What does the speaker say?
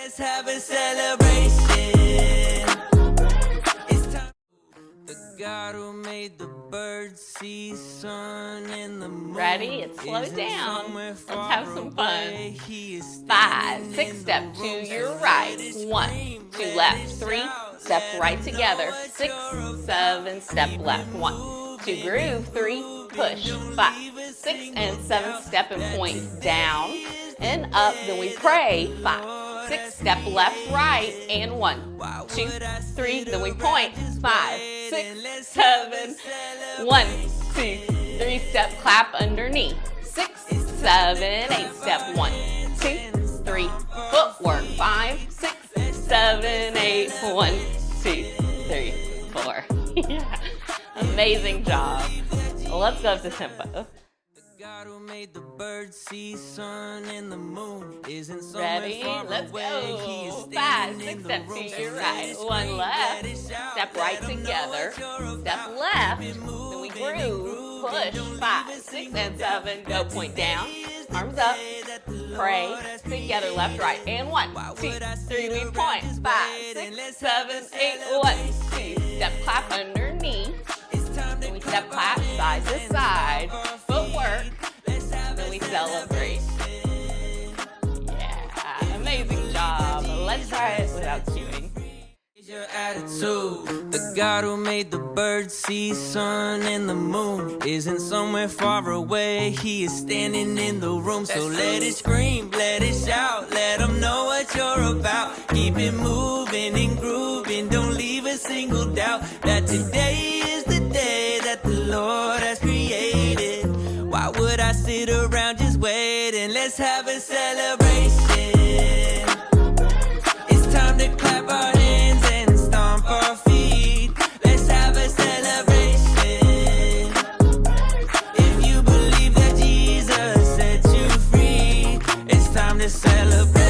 Let's have a celebration. It's time. The God who made the birds, sea, sun, and the moon. Ready? It's slow down. Let's have some fun. 5, 6 step to your right. 1, 2 left. 3 step right together. 6, 7 step left. 1, 2 groove. 3 push. 5, 6 and 7 step and point down and up. Then we pray. 5, 6 step left, right, and 1, 2, 3. Then we point. 5, 6, 7. 1, 2, 3 step clap underneath. 6, 7, 8 step. 1, 2, 3 footwork. 5, 6, 7, 8. 1, 2, 3, 4. Yeah. Amazing job. Let's go up to tempo. God who made the birds, sea, sun, and the moon isn't so Ready? Let's go. 5, 6 step to your right. 1 left. Step right together. Step left. Then we groove. Push. 5, 6, and 7. Go point down. Arms up. Pray. Together. Left, right. And 1, 2, 3. We point. 5, 6, 7, 8. 1, 2. Step clap underneath. Then we step clap side to side. Footwork. Then we celebrate. Yeah, amazing job. Let's try it without chewing. Your attitude. The God who made the birds, sea, sun, and the moon isn't somewhere far away. He is standing in the room. So let it scream, let it shout, let them know what you're about. Keep it moving and grooving. Don't leave a single doubt that today is the day that the Lord has created. Why would I sit around just waiting? Let's have a celebration. It's time to clap our hands and stomp our feet. Let's have a celebration. If you believe that Jesus set you free, it's time to celebrate.